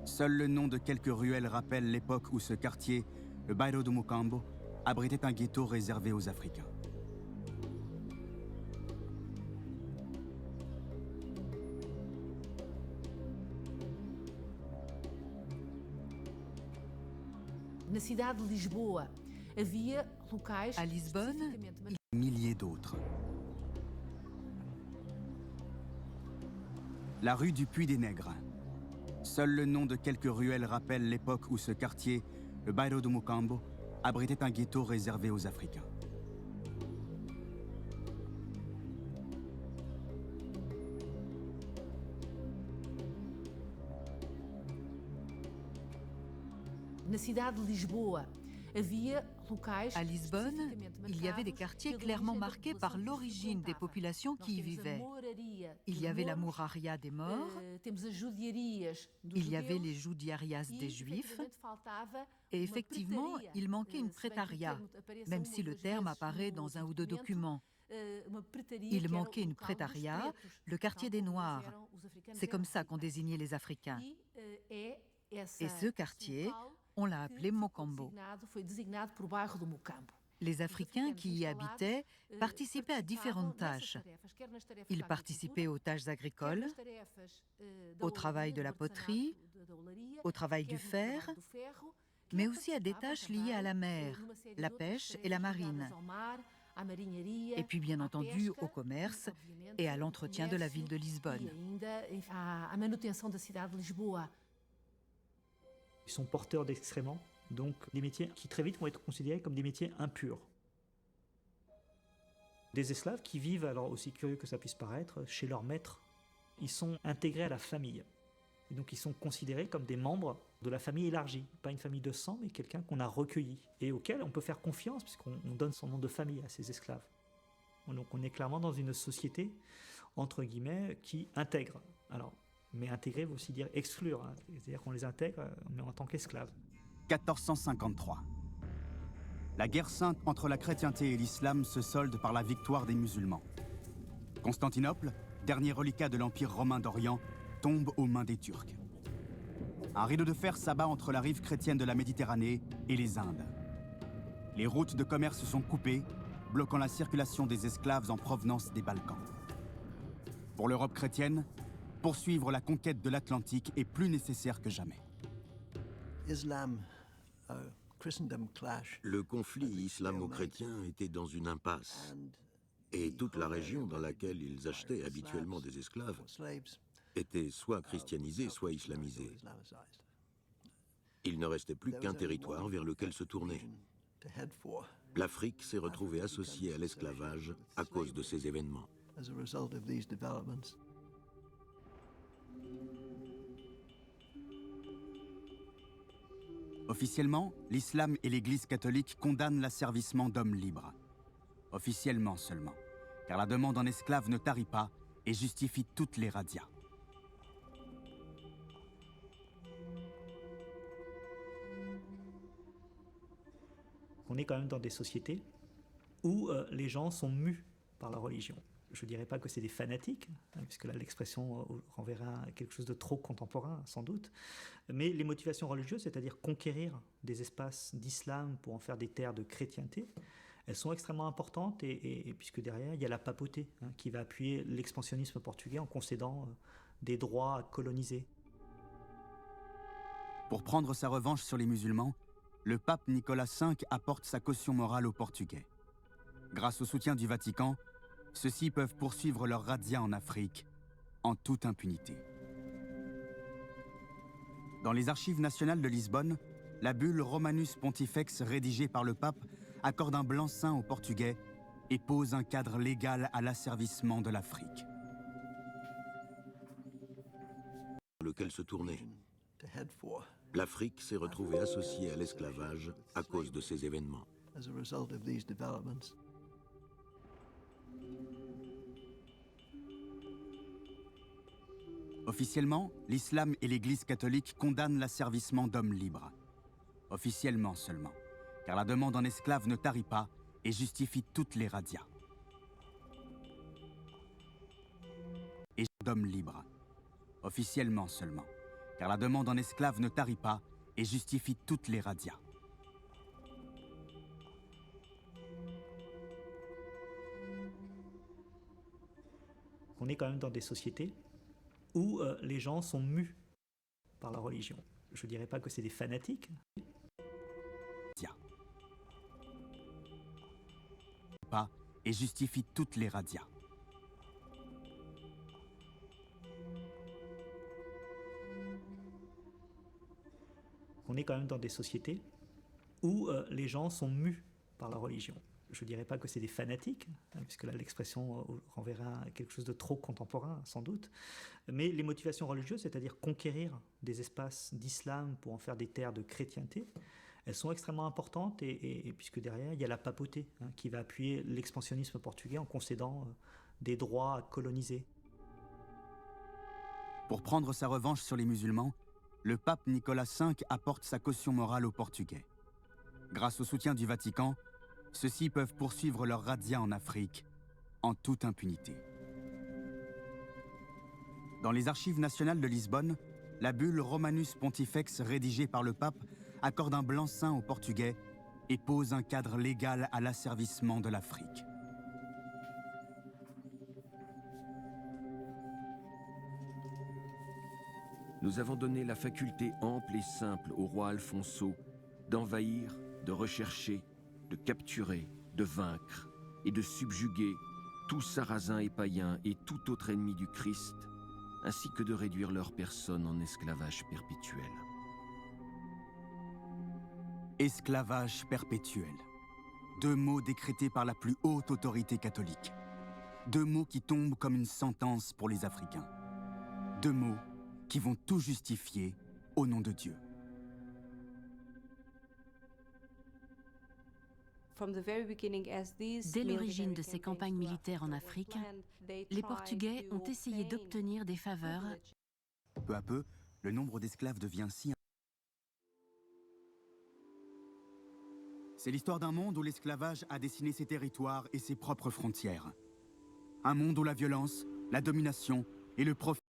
Seul le nom de quelques ruelles rappelle l'époque où ce quartier, le Bairro do Mucambo, abritait un ghetto réservé aux Africains. À Lisbonne, Milliers d'autres. La rue du Puy des Nègres. Seul le nom de quelques ruelles rappelle l'époque où ce quartier, le Bairro do Mucambo, abritait un ghetto réservé aux Africains. À Lisbonne, il y avait des quartiers clairement marqués par l'origine des populations qui y vivaient. Il y avait la mouraria des morts, il y avait les judiarias des Juifs, et effectivement, il manquait une prétaria, même si le terme apparaît dans un ou deux documents. Il manquait une prétaria, le quartier des Noirs. C'est comme ça qu'on désignait les Africains. Et ce quartier, on l'a appelé Mocambo. Les Africains qui y habitaient participaient à différentes tâches. Ils participaient aux tâches agricoles, au travail de la poterie, au travail du fer, mais aussi à des tâches liées à la mer, la pêche et la marine. Et puis bien entendu au commerce et à l'entretien de la ville de Lisbonne. Ils sont porteurs d'excréments, donc des métiers qui très vite vont être considérés comme des métiers impurs. Des esclaves qui vivent, alors aussi curieux que ça puisse paraître, chez leur maître. Ils sont intégrés à la famille. Et donc ils sont considérés comme des membres de la famille élargie. Pas une famille de sang, mais quelqu'un qu'on a recueilli et auquel on peut faire confiance puisqu'on donne son nom de famille à ces esclaves. Donc on est clairement dans une société, entre guillemets, qui intègre. Alors, mais intégrer veut aussi dire exclure, hein. C'est-à-dire qu'on les intègre, mais en tant qu'esclaves. 1453. La guerre sainte entre la chrétienté et l'islam se solde par la victoire des musulmans. Constantinople, dernier reliquat de l'Empire romain d'Orient, tombe aux mains des Turcs. Un rideau de fer s'abat entre la rive chrétienne de la Méditerranée et les Indes. Les routes de commerce sont coupées, bloquant la circulation des esclaves en provenance des Balkans. Pour l'Europe chrétienne, poursuivre la conquête de l'Atlantique est plus nécessaire que jamais. Le conflit islamo-chrétien était dans une impasse, et toute la région dans laquelle ils achetaient habituellement des esclaves était soit christianisée, soit islamisée. Il ne restait plus qu'un territoire vers lequel se tourner. L'Afrique s'est retrouvée associée à l'esclavage à cause de ces événements. Officiellement, l'islam et l'Église catholique condamnent l'asservissement d'hommes libres. Officiellement seulement, car la demande en esclaves ne tarit pas et justifie toutes les razzias. On est quand même dans des sociétés où les gens sont mus par la religion. Je ne dirais pas que c'est des fanatiques, hein, puisque là l'expression renverra à quelque chose de trop contemporain, sans doute. Mais les motivations religieuses, c'est-à-dire conquérir des espaces d'islam pour en faire des terres de chrétienté, elles sont extrêmement importantes, et puisque derrière, il y a la papauté, hein, qui va appuyer l'expansionnisme portugais en concédant des droits à coloniser. Pour prendre sa revanche sur les musulmans, le pape Nicolas V apporte sa caution morale aux Portugais. Grâce au soutien du Vatican, ceux-ci peuvent poursuivre leur razzia en Afrique, en toute impunité. Dans les archives nationales de Lisbonne, la bulle Romanus Pontifex rédigée par le pape accorde un blanc-seing aux Portugais et pose un cadre légal à l'asservissement de l'Afrique. Lequel se tournait. L'Afrique s'est retrouvée associée à l'esclavage à cause de ces événements. Officiellement, l'islam et l'Église catholique condamnent l'asservissement d'hommes libres. Officiellement seulement, car la demande en esclaves ne tarit pas et justifie toutes les razzias. Et d'hommes libres. Officiellement seulement, car la demande en esclaves ne tarit pas et justifie toutes les razzias. On est quand même dans des sociétés où les gens sont mus par la religion. Je ne dirais pas que c'est des fanatiques. Pas et justifie toutes les razzias. On est quand même dans des sociétés où les gens sont mus par la religion. Je ne dirais pas que c'est des fanatiques, puisque là l'expression renverrait à quelque chose de trop contemporain, sans doute. Mais les motivations religieuses, c'est-à-dire conquérir des espaces d'islam pour en faire des terres de chrétienté, elles sont extrêmement importantes, et puisque derrière, il y a la papauté qui va appuyer l'expansionnisme portugais en concédant des droits à coloniser. Pour prendre sa revanche sur les musulmans, le pape Nicolas V apporte sa caution morale aux Portugais. Grâce au soutien du Vatican, ceux-ci peuvent poursuivre leur razzia en Afrique en toute impunité. Dans les archives nationales de Lisbonne, la bulle Romanus Pontifex rédigée par le pape accorde un blanc-seing aux Portugais et pose un cadre légal à l'asservissement de l'Afrique. Nous avons donné la faculté ample et simple au roi Alfonso d'envahir, de rechercher, de capturer, de vaincre et de subjuguer tout sarrasin et païen et tout autre ennemi du Christ, ainsi que de réduire leurs personnes en esclavage perpétuel. Esclavage perpétuel. Deux mots décrétés par la plus haute autorité catholique. Deux mots qui tombent comme une sentence pour les Africains. Deux mots qui vont tout justifier au nom de Dieu. Dès l'origine de ces campagnes militaires en Afrique, les Portugais ont essayé d'obtenir des faveurs. Peu à peu, le nombre d'esclaves devient si... C'est l'histoire d'un monde où l'esclavage a dessiné ses territoires et ses propres frontières. Un monde où la violence, la domination et le profit